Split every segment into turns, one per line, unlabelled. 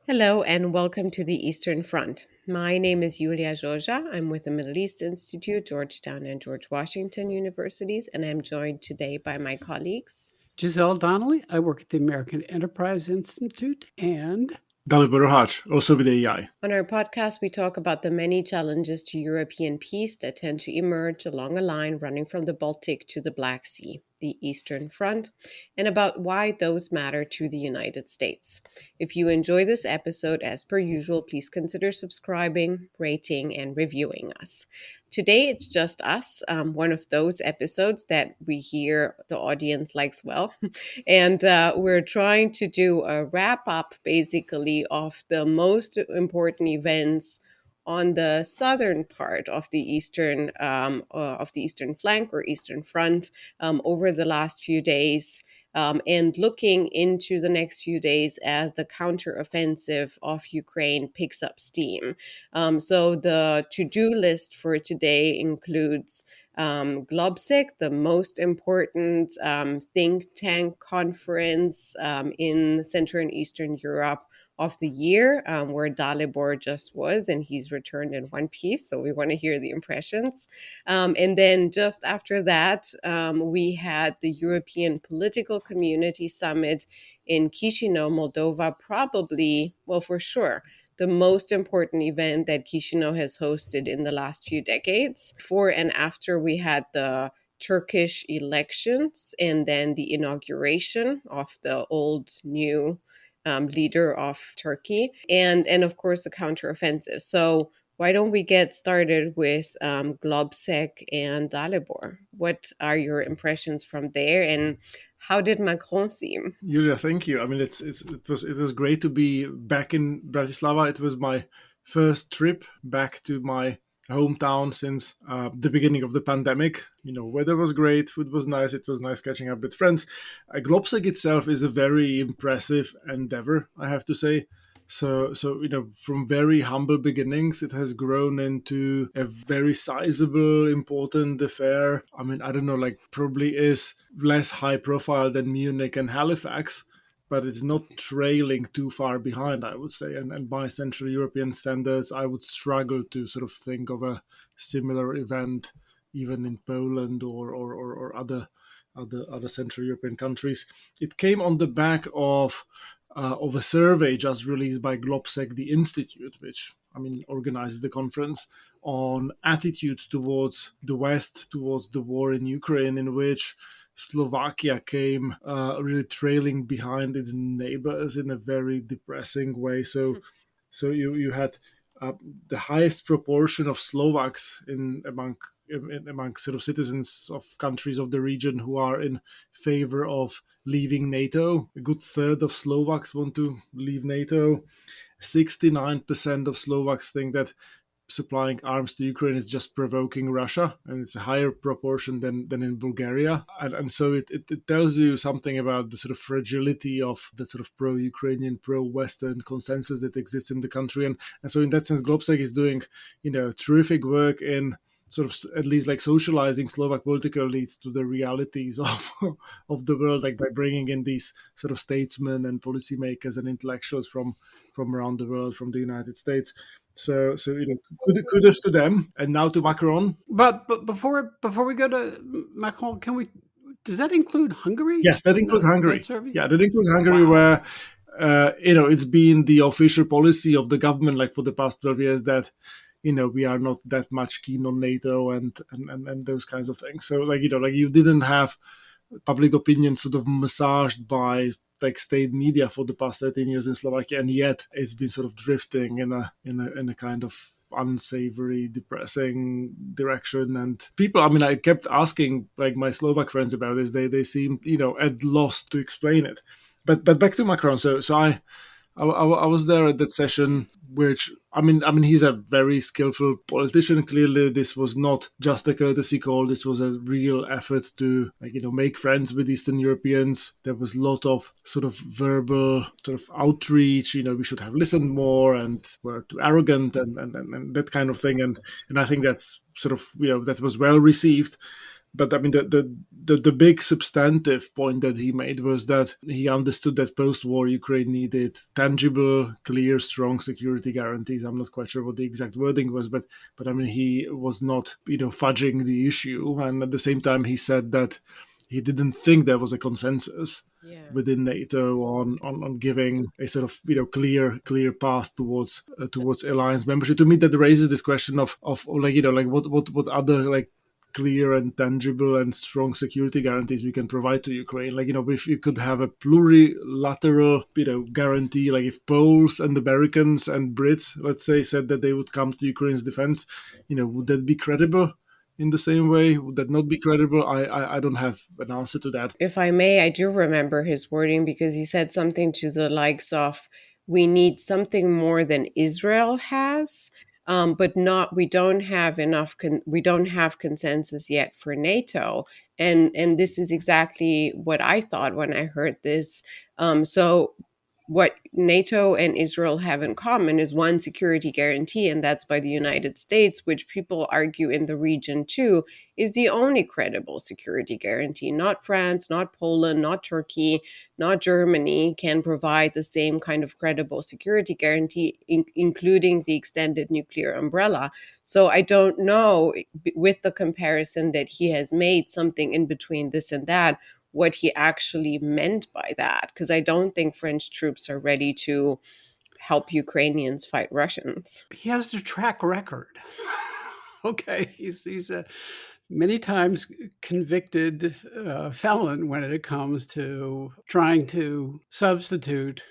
Hello and welcome to the Eastern Front. My name is Yulia Georgia. I'm with the Middle East Institute, Georgetown and George Washington Universities, and I'm joined today by my colleagues.
Giselle Donnelly. I work at the American Enterprise Institute and
Dalibor Haj, also with AI.
On our podcast, we talk about the many challenges to European peace that tend to emerge along a line running from the Baltic to the Black Sea, the Eastern Front, and about why those matter to the United States. If you enjoy this episode, as per usual, please consider subscribing, rating, and reviewing us. Today, it's just us, one of those episodes that we hear the audience likes well. And we're trying to do a wrap up basically of the most important events on the southern part of the eastern flank or eastern front over the last few days, and looking into the next few days as the counteroffensive of Ukraine picks up steam. So the to-do list for today includes GLOBSEC, the most important think tank conference in Central and Eastern Europe of the year, where Dalibor just was, and he's returned in one piece. So we want to hear the impressions. And then just after that, we had the European Political Community Summit in Chisinau, Moldova, probably, well, for sure, the most important event that Chisinau has hosted in the last few decades. Before and after, we had the Turkish elections and then the inauguration of the old new leader of Turkey, and of course the counteroffensive. So why don't we get started with GLOBSEC and Dalibor? What are your impressions from there, and how did Macron seem?
Julia, thank you. I mean, it was great to be back in Bratislava. It was my first trip back to my hometown since the beginning of the pandemic. Weather was great, food was nice. It was nice catching up with friends. GLOBSEC itself is a very impressive endeavor, I have to say. So from very humble beginnings, it has grown into a very sizable, important affair. I mean, I don't know, like probably is less high profile than Munich and Halifax, but it's not trailing too far behind, I would say. And by Central European standards, I would struggle to sort of think of a similar event, even in Poland or other Central European countries. It came on the back of a survey just released by GLOBSEC, the institute, which organizes the conference on attitudes towards the West, towards the war in Ukraine, in which Slovakia came really trailing behind its neighbors in a very depressing way. So you had the highest proportion of Slovaks among sort of citizens of countries of the region who are in favor of leaving NATO. A good third of Slovaks want to leave NATO. 69% of Slovaks think that supplying arms to Ukraine is just provoking Russia, and it's a higher proportion than in Bulgaria. And so it tells you something about the sort of fragility of the sort of pro-Ukrainian, pro-Western consensus that exists in the country. And so in that sense, GLOBSEC is doing, terrific work in sort of at least like socializing Slovak political elites to the realities of of the world, like by bringing in these sort of statesmen and policymakers and intellectuals from around the world, from the United States. So kudos to them. And now to Macron.
but before we go to Macron, does that include Hungary?
Yes, that includes Hungary.
That survey?
Yeah, that includes Hungary,
Wow.
where it's been the official policy of the government, like for the past 12 years, that we are not that much keen on NATO and those kinds of things. So like you didn't have public opinion sort of massaged by like state media for the past 13 years in Slovakia, and yet it's been sort of drifting in a kind of unsavory, depressing direction. And people, I kept asking like my Slovak friends about this. They seemed at loss to explain it. But back to Macron. So I was there at that session, which he's a very skillful politician. Clearly, this was not just a courtesy call. This was a real effort to make friends with Eastern Europeans. There was a lot of sort of verbal sort of outreach. We should have listened more, and we're too arrogant, and that kind of thing. And I think that's sort of that was well received. But I mean, the big substantive point that he made was that he understood that post-war Ukraine needed tangible, clear, strong security guarantees. I'm not quite sure what the exact wording was, but I mean, he was not, fudging the issue. And at the same time, he said that he didn't think there was a consensus within NATO on giving a sort of clear path towards alliance membership. To me, that raises this question of like what other like clear and tangible and strong security guarantees we can provide to Ukraine. Like, if you could have a plurilateral, guarantee, like if Poles and Americans and Brits, let's say, said that they would come to Ukraine's defense, would that be credible? In the same way, would that not be credible? I don't have an answer to that.
If I may, I do remember his wording because he said something to the likes of, we need something more than Israel has, but not, we don't have enough, we don't have consensus yet for NATO. And this is exactly what I thought when I heard this. So what NATO and Israel have in common is one security guarantee, and that's by the United States, which people argue in the region too is the only credible security guarantee. Not France, not Poland, not Turkey, not Germany can provide the same kind of credible security guarantee, including the extended nuclear umbrella. So I don't know, with the comparison that he has made, something in between this and that, what he actually meant by that, because I don't think French troops are ready to help Ukrainians fight Russians.
He has the track record. Okay, he's a many times convicted felon when it comes to trying to substitute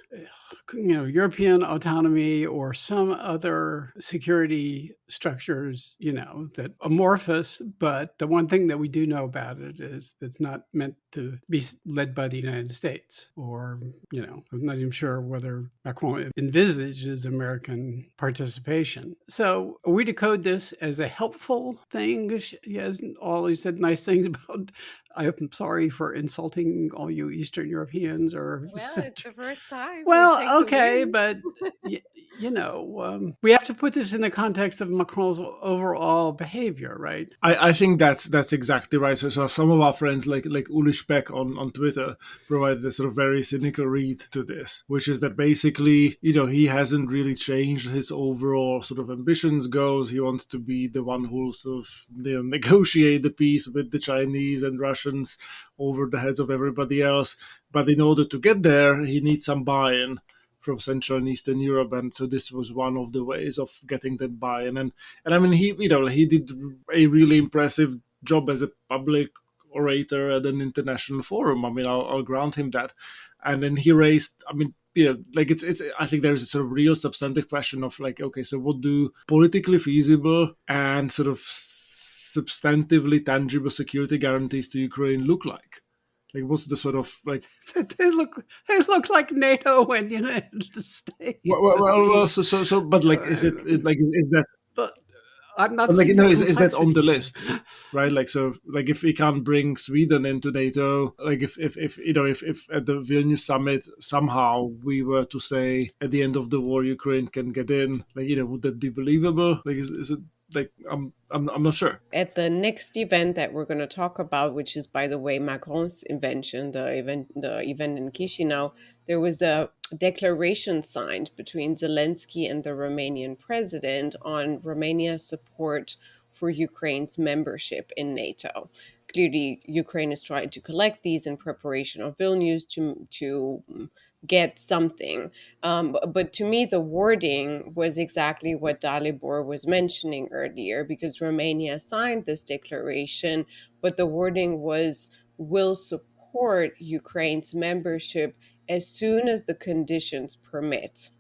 European autonomy or some other security structures, that amorphous. But the one thing that we do know about it is it's not meant to be led by the United States, or, I'm not even sure whether Macron envisages American participation. So we decode this as a helpful thing. He has always said nice things about, I'm sorry for insulting all you Eastern Europeans. Or
Well, it's the first time.
Well, okay, but we have to put this in the context of Macron's overall behavior, right?
I think that's exactly right. So some of our friends, like Uli Speck on Twitter, provided a sort of very cynical read to this, which is that basically, he hasn't really changed his overall sort of ambitions, goals. He wants to be the one who will sort of negotiate the peace with the Chinese and Russians over the heads of everybody else. But in order to get there, he needs some buy-in from Central and Eastern Europe, and so this was one of the ways of getting that buy-in. And I mean, he did a really impressive job as a public orator at an international forum. I mean, I'll grant him that. And then he raised, I mean, like it's. I think there's a sort of real substantive question of like, okay, so what do politically feasible and sort of substantively tangible security guarantees to Ukraine look like? Like, what's the sort of like?
They look like NATO and United States.
Well, so, but like, is it like is that?
But I'm not.
But like, is that on the
complexity.
list, right? Like, so, like, if we can't bring Sweden into NATO, like, if at the Vilnius summit somehow we were to say at the end of the war Ukraine can get in, like, would that be believable? Like, is it like I'm not sure.
At the next event that we're going to talk about, which is, by the way, Macron's invention, the event in Chisinau, there was a declaration signed between Zelensky and the Romanian president on Romania's support for Ukraine's membership in NATO. Clearly, Ukraine is trying to collect these in preparation of Vilnius to get something. But to me, the wording was exactly what Dalibor was mentioning earlier, because Romania signed this declaration, but the wording was, will support Ukraine's membership as soon as the conditions permit.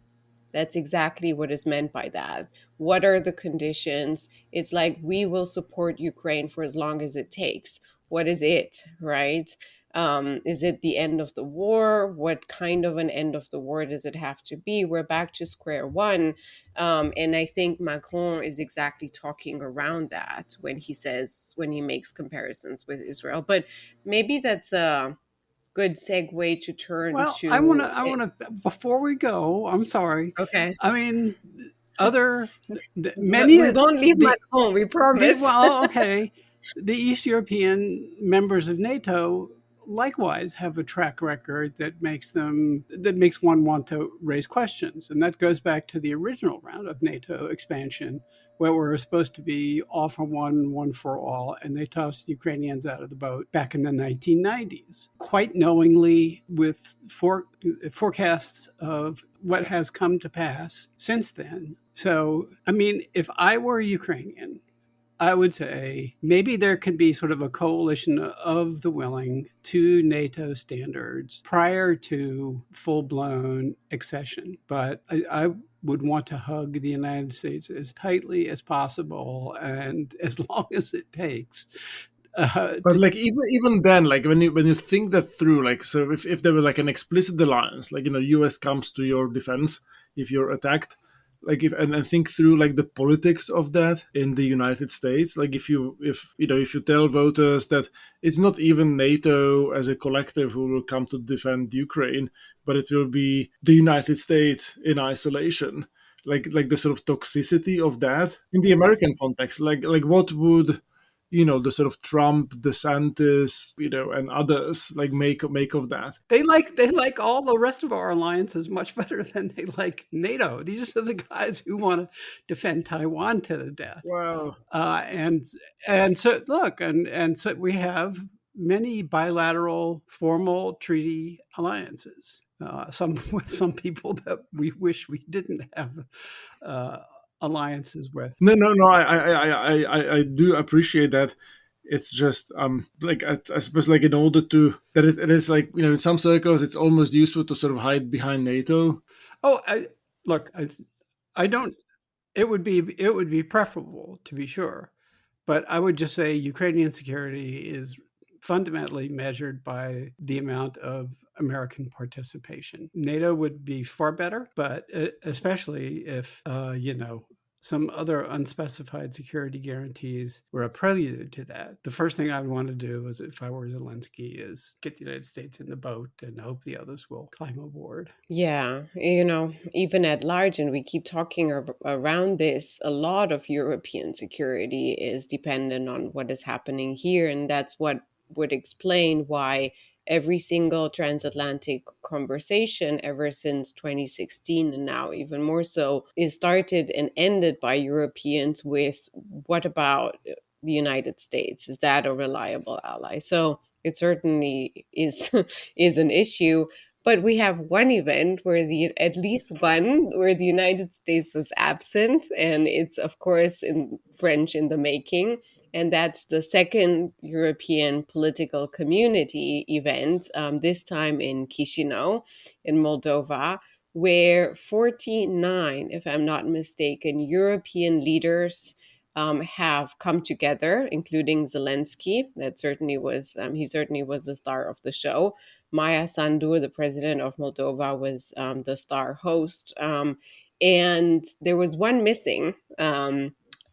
That's exactly what is meant by that. What are the conditions? It's like, we will support Ukraine for as long as it takes. What is it, right? Is it the end of the war? What kind of an end of the war does it have to be? We're back to square one. And I think Macron is exactly talking around that when he makes comparisons with Israel. But maybe that's a good segue to turn to.
I want to, before we go, I'm sorry.
Okay.
I mean, many.
We won't leave Macron, we promise.
Well, okay. The East European members of NATO likewise have a track record that makes one want to raise questions, and that goes back to the original round of NATO expansion, where we were supposed to be all for one for all, and they tossed Ukrainians out of the boat back in the 1990s, quite knowingly, with forecasts of what has come to pass since then. So, I mean, if I were Ukrainian, I would say maybe there can be sort of a coalition of the willing to NATO standards prior to full blown accession. But I would want to hug the United States as tightly as possible and as long as it takes.
But like even then, like when you think that through, like, so if there were like an explicit alliance, like, US comes to your defense if you're attacked, like, if and think through like the politics of that in the United States, like if you tell voters that it's not even NATO as a collective who will come to defend Ukraine, but it will be the United States in isolation, like the sort of toxicity of that in the American context, like what would the sort of Trump, DeSantis, and others like make of that.
They like all the rest of our alliances much better than they like NATO. These are the guys who want to defend Taiwan to the death.
Wow.
And so look, and so we have many bilateral formal treaty alliances. Some with some people that we wish we didn't have alliances with.
No. I do appreciate that. It's just like I suppose, like, in order to that it is like, in some circles it's almost useful to sort of hide behind NATO.
Oh, I don't. It would be preferable, to be sure, but I would just say Ukrainian security is fundamentally measured by the amount of American participation. NATO would be far better, but especially if some other unspecified security guarantees were a prelude to that. The first thing I would want to do, is, if I were Zelensky, is get the United States in the boat and hope the others will climb aboard.
Yeah, even at large, and we keep talking around this, a lot of European security is dependent on what is happening here. And that's what would explain why every single transatlantic conversation ever since 2016, and now even more so, is started and ended by Europeans with, what about the United States? Is that a reliable ally? So it certainly is is an issue. But we have one event where at least one where the United States was absent, and it's of course in French in the making, and that's the second European political community event, this time in Chisinau, in Moldova, where 49, if I'm not mistaken, European leaders have come together, including Zelensky. He certainly was the star of the show. Maya Sandu, the president of Moldova, was the star host. And there was one missing.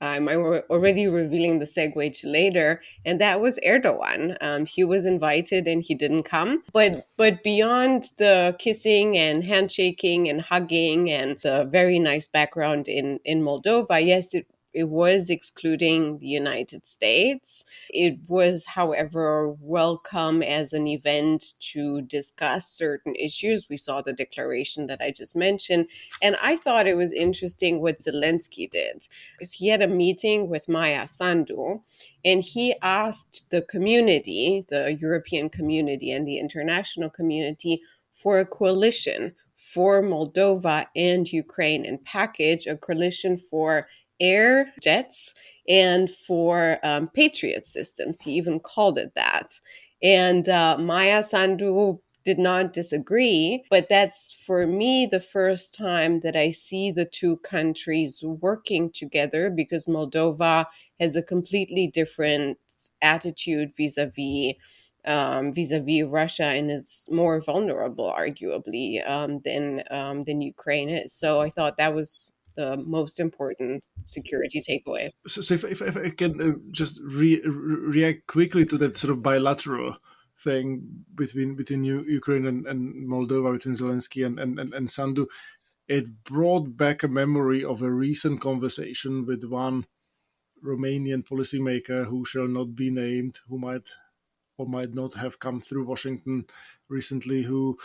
I'm already revealing the segue to later, and that was Erdogan. He was invited and he didn't come. But beyond the kissing and handshaking and hugging and the very nice background in Moldova, yes, it was excluding the United States. It was, however, welcome as an event to discuss certain issues. We saw the declaration that I just mentioned. And I thought it was interesting what Zelensky did. He had a meeting with Maya Sandu, and he asked the community, the European community and the international community, for a coalition for Moldova and Ukraine, and package a coalition for air jets and for Patriot systems. He even called it that. And Maya Sandu did not disagree, but that's, for me, the first time that I see the two countries working together, because Moldova has a completely different attitude vis-a-vis Russia, and is more vulnerable, arguably, than Ukraine is. So I thought that was the most important security takeaway.
So if I can just react quickly to that sort of bilateral thing between Ukraine and Moldova, between Zelensky and Sandu, it brought back a memory of a recent conversation with one Romanian policymaker who shall not be named, who might or might not have come through Washington recently, who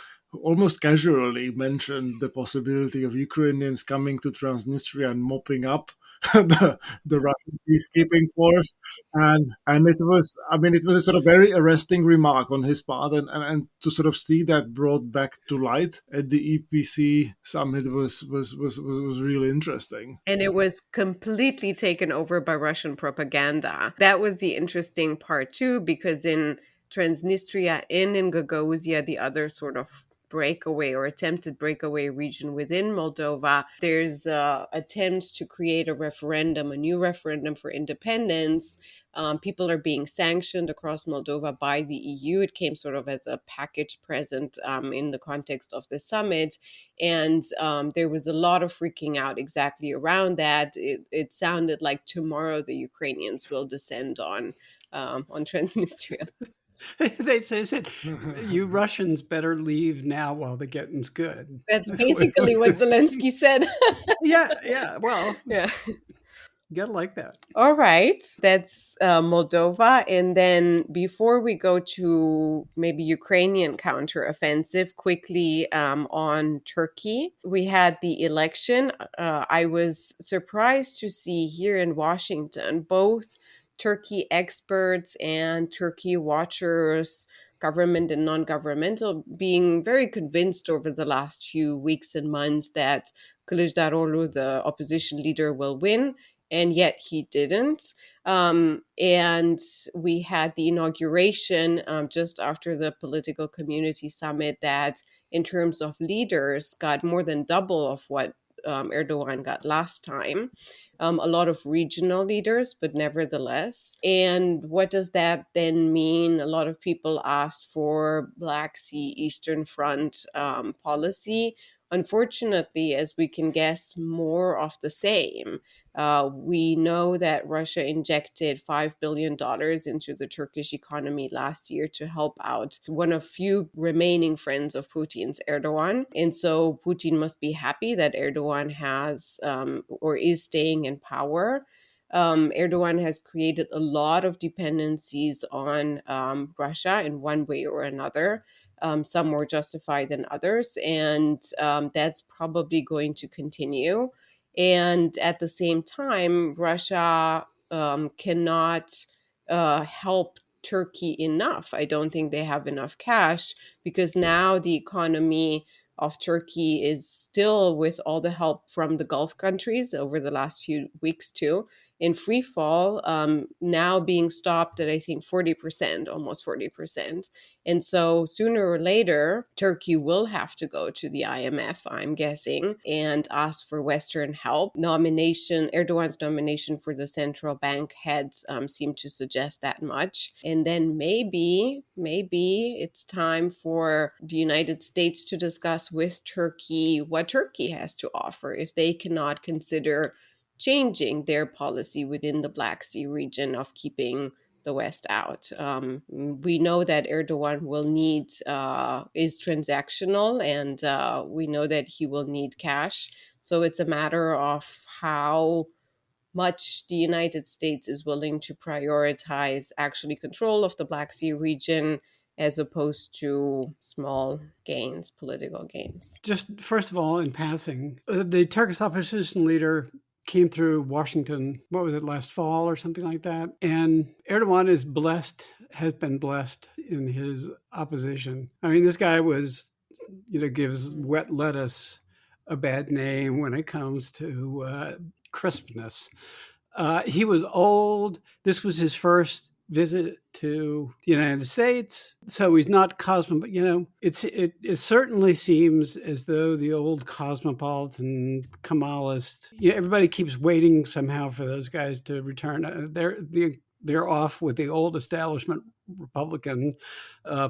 almost casually mentioned the possibility of Ukrainians coming to Transnistria and mopping up the Russian peacekeeping force. And it was, I mean, it was a sort of very arresting remark on his part. And to sort of see that brought back to light at the EPC summit was really interesting.
And it was completely taken over by Russian propaganda. That was the interesting part too, because in Transnistria and in Gagauzia, the other sort of breakaway or attempted breakaway region within Moldova, there's attempts to create a referendum, a new referendum for independence. People are being sanctioned across Moldova by the EU. It came sort of as a package present in the context of the summit. And there was a lot of freaking out exactly around that. It sounded like tomorrow the Ukrainians will descend on Transnistria.
They said, you Russians better leave now while the getting's good.
That's basically what Zelensky said.
Yeah. Well,
yeah.
You gotta like that.
All right. That's Moldova. And then before we go to maybe Ukrainian counteroffensive, quickly on Turkey, we had the election. I was surprised to see here in Washington both Turkey experts and Turkey watchers, government and non-governmental, being very convinced over the last few weeks and months that Kılıçdaroğlu, the opposition leader, will win, and yet he didn't. And we had the inauguration just after the political community summit that, in terms of leaders, got more than double of what Erdogan got last time. A lot of regional leaders, but nevertheless. And what does that then mean? A lot of people asked for Black Sea Eastern Front policy. Unfortunately, as we can guess, more of the same. We know that Russia injected $5 billion into the Turkish economy last year to help out one of few remaining friends of Putin's, Erdogan. And so Putin must be happy that Erdogan has or is staying in power. Erdogan has created a lot of dependencies on Russia in one way or another. Some more justified than others, and that's probably going to continue. And at the same time, Russia cannot help Turkey enough. I don't think they have enough cash, because now the economy of Turkey is still, with all the help from the Gulf countries over the last few weeks too, in free fall, now being stopped at, I think, 40%, almost 40%. And so sooner or later, Turkey will have to go to the IMF, I'm guessing, and ask for Western help. Erdogan's nomination for the central bank heads seem to suggest that much. And then maybe it's time for the United States to discuss with Turkey what Turkey has to offer if they cannot consider changing their policy within the Black Sea region of keeping the West out. We know that Erdogan is transactional, and we know that he will need cash. So it's a matter of how much the United States is willing to prioritize actually control of the Black Sea region as opposed to small gains, political gains.
Just first of all, in passing, the Turkish opposition leader came through Washington, what was it, last fall or something like that? And Erdogan has been blessed in his opposition. I mean, this guy gives wet lettuce a bad name when it comes to crispness. He was old. This was his first visit to the United States, so he's not but it certainly seems as though the old cosmopolitan Kemalist, everybody keeps waiting somehow for those guys to return. They're off with the old establishment Republican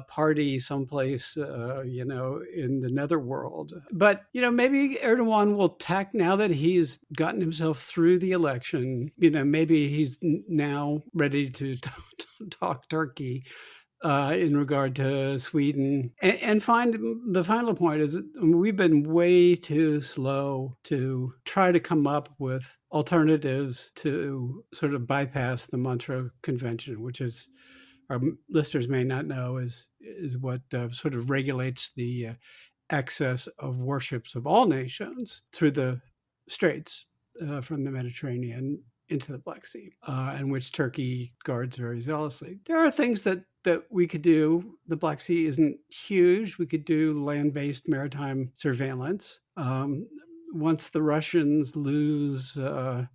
party someplace, in the netherworld. But, maybe Erdogan will now that he's gotten himself through the election, maybe he's now ready to talk Turkey. in regard to Sweden. And the final point is we've been way too slow to try to come up with alternatives to sort of bypass the Montreux Convention, which is, our listeners may not know, is what sort of regulates the access of warships of all nations through the straits from the Mediterranean into the Black Sea, and which Turkey guards very zealously. There are things that we could do. The Black Sea isn't huge. We could do land-based maritime surveillance. Once the Russians lose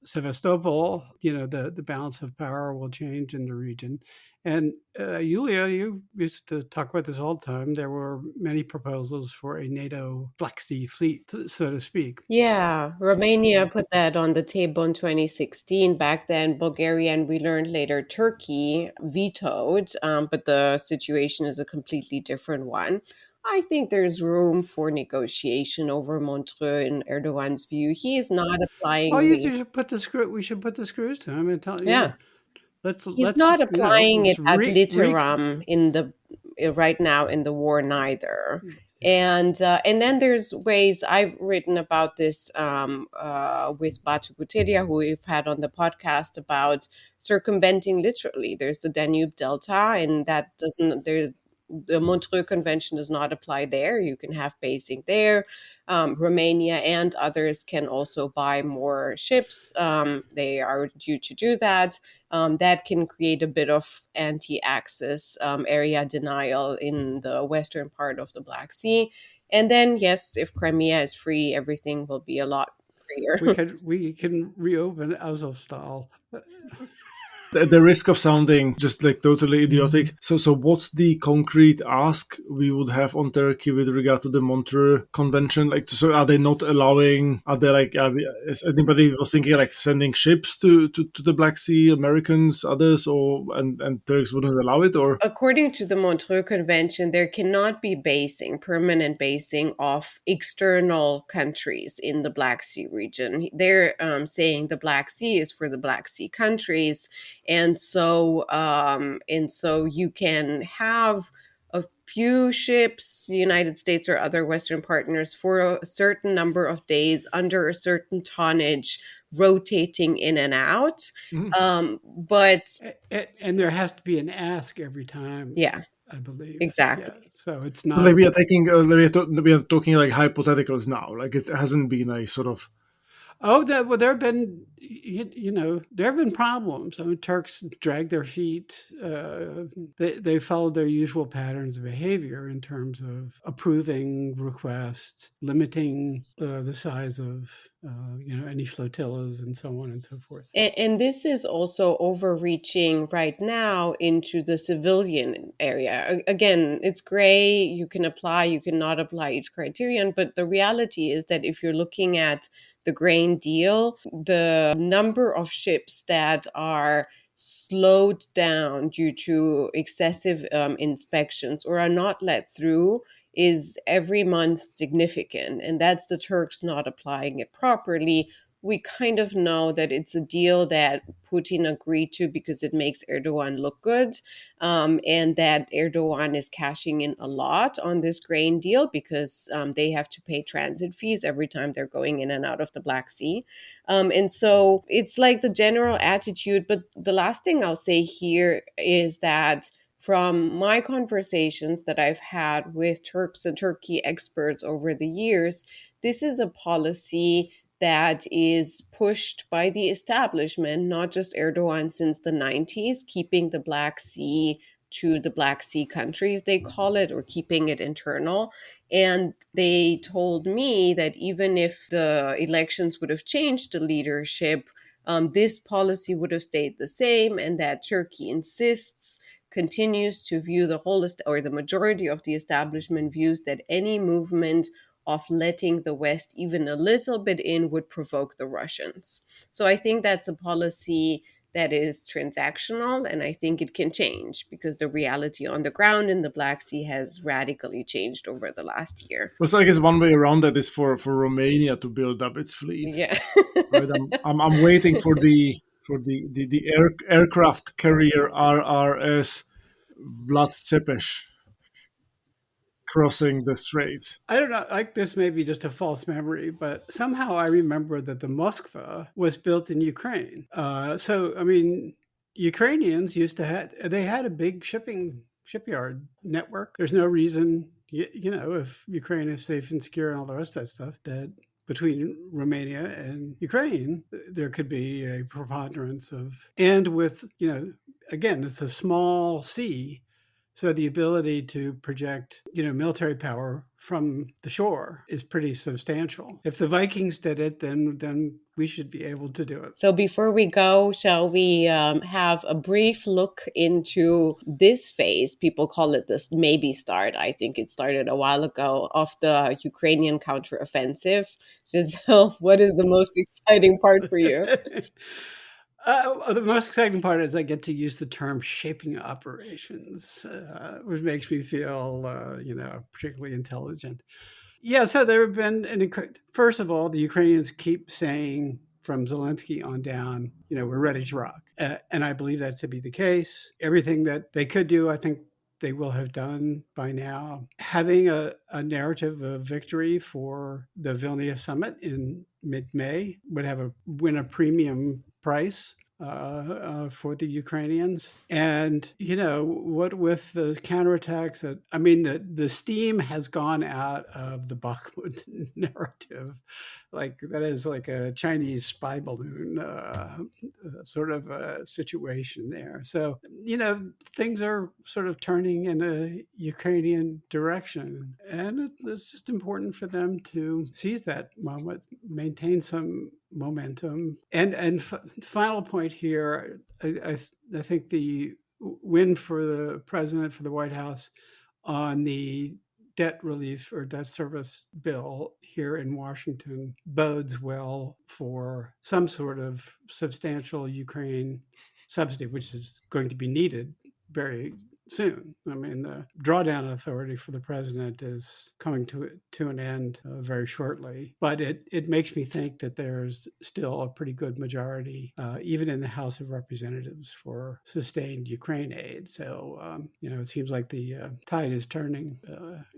Sevastopol, the balance of power will change in the region. And Yulia, you used to talk about this all the time. There were many proposals for a NATO Black Sea fleet, so to speak.
Yeah, Romania put that on the table in 2016. Back then, Bulgaria, and we learned later Turkey vetoed, but the situation is a completely different one. I think there's room for negotiation over Montreux in Erdogan's view. He is not
Oh,
applying
you
the
should put the screw. We should put the screws to him and tell
yeah.
let's
He's not applying it
let's
ad literam in the right now in the war neither. And then there's ways I've written about this with Batu Buteria, who we've had on the podcast, about circumventing literally. There's the Danube Delta, and that doesn't there. The Montreux Convention does not apply there. You can have basing there. Romania and others can also buy more ships. They are due to do that. That can create a bit of anti-access area denial in the western part of the Black Sea. And then, yes, if Crimea is free, everything will be a lot freer.
We can reopen Azovstal.
The risk of sounding just like totally idiotic. So what's the concrete ask we would have on Turkey with regard to the Montreux Convention? Like, so are they not allowing? Are they like? Is anybody was thinking like sending ships to the Black Sea, Americans, others, or and Turks wouldn't allow it, or?
According to the Montreux Convention, there cannot be permanent basing of external countries in the Black Sea region. They're saying the Black Sea is for the Black Sea countries. And so you can have a few ships, the United States or other Western partners, for a certain number of days under a certain tonnage, rotating in and out. But
and there has to be an ask every time.
Yeah,
I believe
exactly.
Yeah. So it's not
like we are taking we are talking like hypotheticals now. Like it hasn't been a sort of.
Oh, there have been, there have been problems. I mean, Turks drag their feet. They followed their usual patterns of behavior in terms of approving requests, limiting the size of, any flotillas, and so on and so forth.
And this is also overreaching right now into the civilian area. Again, it's gray. You can apply, you cannot apply each criterion. But the reality is that if you're looking at the grain deal, the number of ships that are slowed down due to excessive inspections or are not let through is every month significant. And that's the Turks not applying it properly. We kind of know that it's a deal that Putin agreed to because it makes Erdogan look good, and that Erdogan is cashing in a lot on this grain deal because they have to pay transit fees every time they're going in and out of the Black Sea. And so it's like the general attitude. But the last thing I'll say here is that from my conversations that I've had with Turks and Turkey experts over the years, this is a policy that is pushed by the establishment, not just Erdogan, since the 90s, keeping the Black Sea to the Black Sea countries, they call it, or keeping it internal. And they told me that even if the elections would have changed the leadership, this policy would have stayed the same, and that Turkey continues to view the majority of the establishment views that any movement of letting the West even a little bit in would provoke the Russians. So I think that's a policy that is transactional, and I think it can change because the reality on the ground in the Black Sea has radically changed over the last year.
Well, so I guess one way around that is for Romania to build up its fleet.
Yeah,
right. I'm waiting for the aircraft carrier RRS Vlad Tepes crossing the straits.
I don't know, like this may be just a false memory, but somehow I remember that the Moskva was built in Ukraine. So, I mean, Ukrainians used to they had a big shipyard network. There's no reason, if Ukraine is safe and secure and all the rest of that stuff, that between Romania and Ukraine, there could be a preponderance of, and with, again, it's a small sea. So the ability to project, military power from the shore is pretty substantial. If the Vikings did it, then we should be able to do it.
So before we go, shall we have a brief look into this phase? People call it this maybe start. I think it started a while ago, of the Ukrainian counteroffensive. Giselle, what is the most exciting part for you?
The most exciting part is I get to use the term shaping operations, which makes me feel, particularly intelligent. Yeah, so there have been, first of all, the Ukrainians keep saying from Zelensky on down, we're ready to rock. And I believe that to be the case. Everything that they could do, I think they will have done by now. Having a narrative of victory for the Vilnius summit in mid-May would win a premium price for the Ukrainians. And, what with the counterattacks, the steam has gone out of the Bakhmut narrative. Like that is like a Chinese spy balloon sort of a situation there. So, things are sort of turning in a Ukrainian direction. And it's just important for them to seize that moment, maintain some momentum. And final point here, I think the win for the president, for the White House on the debt relief or debt service bill here in Washington bodes well for some sort of substantial Ukraine subsidy, which is going to be needed very soon. I mean, the drawdown authority for the president is coming to an end very shortly. But it makes me think that there's still a pretty good majority, even in the House of Representatives, for sustained Ukraine aid. So, it seems like the tide is turning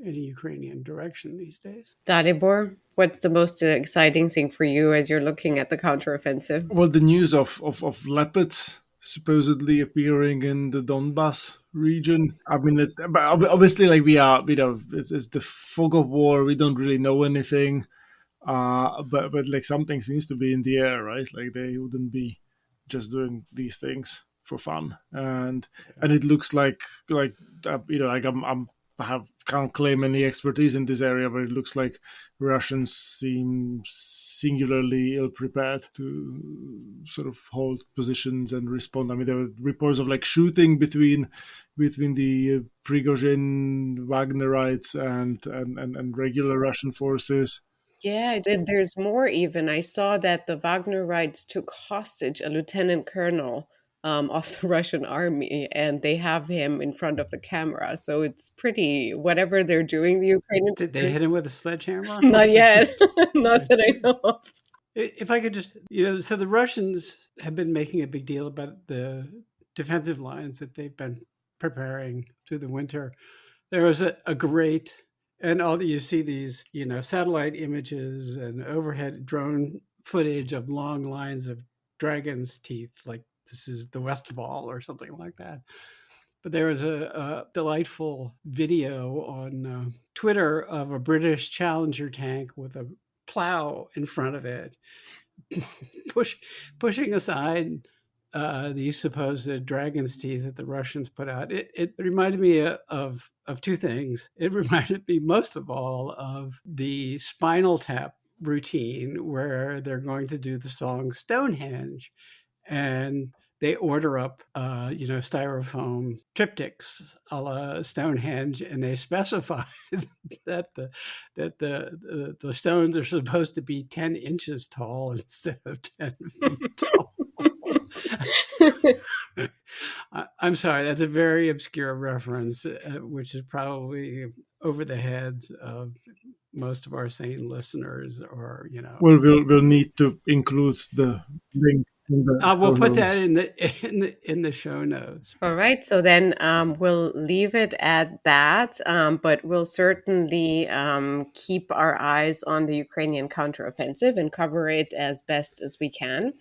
in a Ukrainian direction these days.
Dalibor, what's the most exciting thing for you as you're looking at the counteroffensive?
Well, the news of leopards supposedly appearing in the Donbas region. I mean, obviously, like it's the fog of war. We don't really know anything, but like something seems to be in the air, right? Like they wouldn't be just doing these things for fun, and it looks like can't claim any expertise in this area, but it looks like Russians seem singularly ill prepared to sort of hold positions and respond. I mean, there were reports of like shooting between the Prigozhin Wagnerites and regular Russian forces.
Yeah, there's more even. I saw that the Wagnerites took hostage a lieutenant colonel of the Russian army, and they have him in front of the camera. So it's pretty, whatever they're doing, the Ukrainians.
Did they hit him with a sledgehammer?
Not yet. Not that I know of.
If I could just, so the Russians have been making a big deal about the defensive lines that they've been preparing through the winter. There was a great, and all that you see these, satellite images and overhead drone footage of long lines of dragon's teeth, like this is the Westfall or something like that. But there was a delightful video on Twitter of a British Challenger tank with a plow in front of it, pushing aside these supposed dragon's teeth that the Russians put out. It reminded me of two things. It reminded me most of all of the Spinal Tap routine where they're going to do the song Stonehenge, and they order up, styrofoam triptychs a la Stonehenge, and they specify that the stones are supposed to be 10 inches tall instead of 10 feet tall. I'm sorry, that's a very obscure reference, which is probably over the heads of most of our sane listeners, or
Well, we'll need to include the link in the show
We'll put that
notes.
in the show notes.
All right, so then we'll leave it at that, but we'll certainly keep our eyes on the Ukrainian counteroffensive and cover it as best as we can.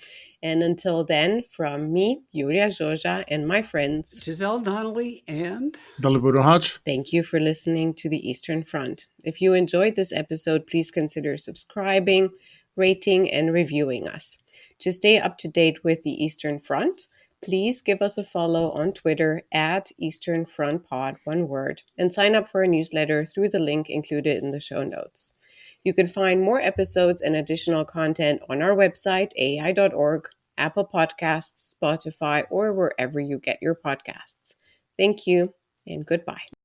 And until then, from me, Yulia Zhozha, and my friends,
Giselle Donnelly and
Dalibor Haj.
thank you for listening to the Eastern Front. If you enjoyed this episode, please consider subscribing, rating, and reviewing us. To stay up to date with the Eastern Front, please give us a follow on Twitter at Eastern Front Pod, one word, and sign up for a newsletter through the link included in the show notes. You can find more episodes and additional content on our website, ai.org, Apple Podcasts, Spotify, or wherever you get your podcasts. Thank you and goodbye.